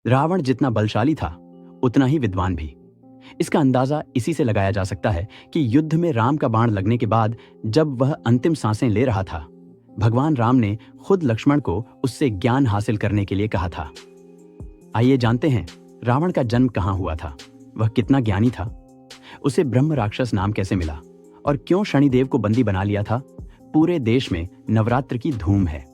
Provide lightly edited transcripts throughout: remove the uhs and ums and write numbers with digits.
रावण जितना बलशाली था उतना ही विद्वान भी। इसका अंदाजा इसी से लगाया जा सकता है कि युद्ध में राम का बाण लगने के बाद जब वह अंतिम सांसें ले रहा था, भगवान राम ने खुद लक्ष्मण को उससे ज्ञान हासिल करने के लिए कहा था। आइए जानते हैं रावण का जन्म कहाँ हुआ था, वह कितना ज्ञानी था, उसे ब्रह्म राक्षस नाम कैसे मिला और क्यों शनिदेव को बंदी बना लिया था। पूरे देश में नवरात्र की धूम है।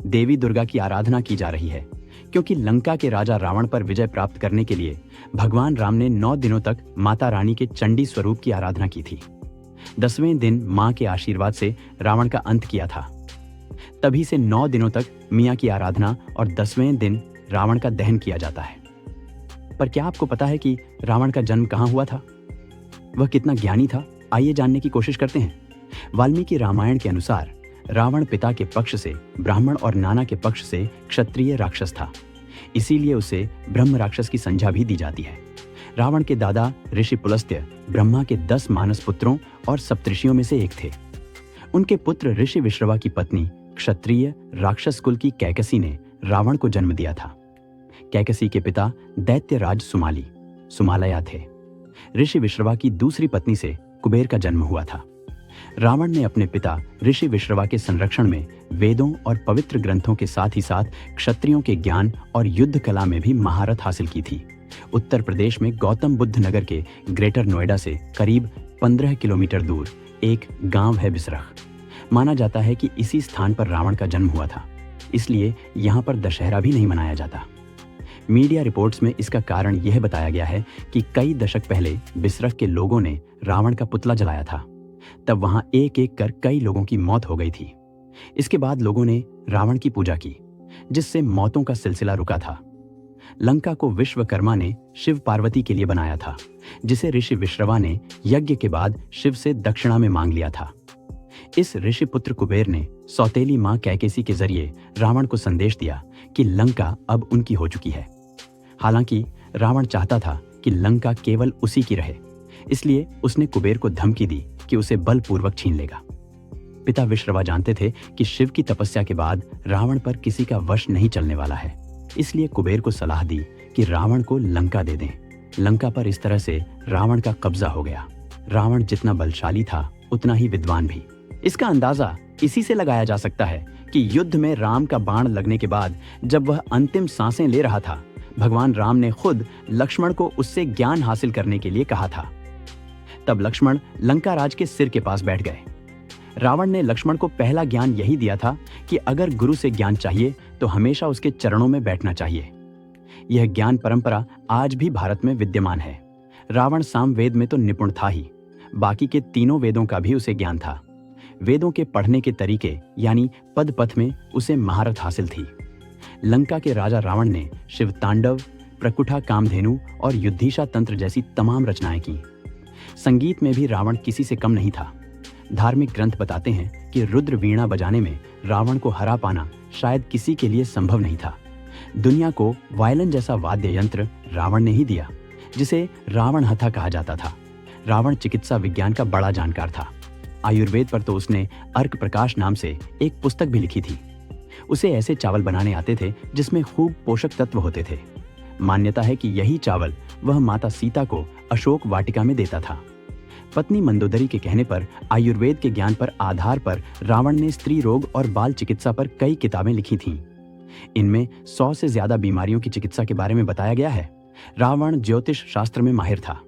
देवी दुर्गा की आराधना की जा रही है क्योंकि लंका के राजा रावण पर विजय प्राप्त करने के लिए भगवान राम ने 9 दिनों तक माता रानी के चंडी स्वरूप की आराधना की थी। 10वें दिन मां के आशीर्वाद से रावण का अंत किया था। तभी से 9 दिनों तक मियां की आराधना और 10वें दिन रावण का दहन किया जाता है। पर क्या आपको पता है कि रावण का जन्म कहाँ हुआ था, वह कितना ज्ञानी था? आइए जानने की कोशिश करते हैं। वाल्मीकि रामायण के अनुसार रावण पिता के पक्ष से ब्राह्मण और नाना के पक्ष से क्षत्रिय राक्षस था, इसीलिए उसे ब्रह्म राक्षस की संज्ञा भी दी जाती है। रावण के दादा ऋषि पुलस्त्य ब्रह्मा के 10 मानस पुत्रों और सप्तऋषियों में से एक थे। उनके पुत्र ऋषि विश्रवा की पत्नी क्षत्रिय राक्षस कुल की कैकसी ने रावण को जन्म दिया था। कैकसी के पिता दैत्य राज सुमालया थे। ऋषि विश्रवा की दूसरी पत्नी से कुबेर का जन्म हुआ था। रावण ने अपने पिता ऋषि विश्रवा के संरक्षण में वेदों और पवित्र ग्रंथों के साथ ही साथ क्षत्रियों के ज्ञान और युद्ध कला में भी महारत हासिल की थी। उत्तर प्रदेश में गौतम बुद्ध नगर के ग्रेटर नोएडा से करीब 15 किलोमीटर दूर एक गांव है बिसरख। माना जाता है कि इसी स्थान पर रावण का जन्म हुआ था, इसलिए यहाँ पर दशहरा भी नहीं मनाया जाता। मीडिया रिपोर्ट्स में इसका कारण यह बताया गया है कि कई दशक पहले बिसरख के लोगों ने रावण का पुतला जलाया था। तब वहां एक एक कर कई लोगों की मौत हो गई थी। इसके बाद लोगों ने रावण की पूजा की, जिससे मौतों का सिलसिला रुका था। लंका को विश्वकर्मा ने शिव पार्वती के लिए बनाया था, जिसे ऋषि विश्रवा ने यज्ञ के बाद शिव से दक्षिणा में मांग लिया था। इस ऋषि पुत्र कुबेर ने सौतेली मां कैकेसी के जरिए रावण को संदेश दिया कि लंका अब उनकी हो चुकी है। हालांकि रावण चाहता था कि लंका केवल उसी की रहे, इसलिए उसने कुबेर को धमकी दी कि उसे बलपूर्वक छीन लेगा। पिता विश्रवा जानते थे कि शिव की तपस्या के बाद रावण पर किसी का वश नहीं चलने वाला है, इसलिए कुबेर को सलाह दी कि रावण को लंका दे दें। लंका पर इस तरह से रावण का कब्जा हो गया। रावण जितना बलशाली था उतना ही विद्वान भी। इसका अंदाजा इसी से लगाया जा सकता है कि युद्ध में राम का बाण लगने के बाद जब वह अंतिम सांसें ले रहा था, भगवान राम ने खुद लक्ष्मण को उससे ज्ञान हासिल करने के लिए कहा था। तब लक्ष्मण लंका राज के सिर के पास बैठ गए। रावण ने लक्ष्मण को पहला ज्ञान यही दिया था कि अगर गुरु से ज्ञान चाहिए तो हमेशा उसके चरणों में बैठना चाहिए। यह ज्ञान परंपरा आज भी भारत में विद्यमान है। रावण सामवेद में तो निपुण था ही, बाकी के तीनों वेदों का भी उसे ज्ञान था। वेदों के पढ़ने के तरीके यानी पद पथ में उसे महारत हासिल थी। लंका के राजा रावण ने शिव तांडव, प्रकुठा कामधेनु और युद्धीशा तंत्र जैसी तमाम रचनाएं की। संगीत में भी रावण किसी से कम नहीं था। धार्मिक ग्रंथ बताते हैं कि रुद्र वीणा बजाने में रावण को हरा पाना शायद किसी के लिए संभव नहीं था। दुनिया को वायलिन जैसा वाद्य यंत्र रावण ने ही दिया, जिसे रावण हथा कहा जाता था। रावण चिकित्सा विज्ञान का बड़ा जानकार था। आयुर्वेद पर तो उसने अर्क प्रकाश नाम से एक पुस्तक भी लिखी थी। उसे ऐसे चावल बनाने आते थे जिसमें खूब पोषक तत्व होते थे। मान्यता है कि यही चावल वह माता सीता को अशोक वाटिका में देता था। पत्नी मंदोदरी के कहने पर आयुर्वेद के ज्ञान पर आधार पर रावण ने स्त्री रोग और बाल चिकित्सा पर कई किताबें लिखी थीं। इनमें 100 से ज्यादा बीमारियों की चिकित्सा के बारे में बताया गया है। रावण ज्योतिष शास्त्र में माहिर था,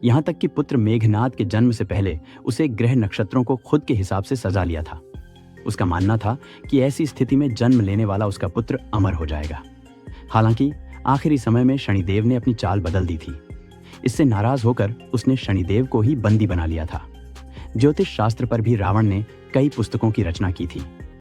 यहाँ तक कि पुत्र मेघनाद के जन्म से पहले उसे ग्रह नक्षत्रों को खुद के हिसाब से सजा लिया था। उसका मानना था कि ऐसी स्थिति में जन्म लेने वाला उसका पुत्र अमर हो जाएगा। हालांकि आखिरी समय में शनिदेव ने अपनी चाल बदल दी थी। इससे नाराज होकर उसने शनिदेव को ही बंदी बना लिया था। ज्योतिष शास्त्र पर भी रावण ने कई पुस्तकों की रचना की थी।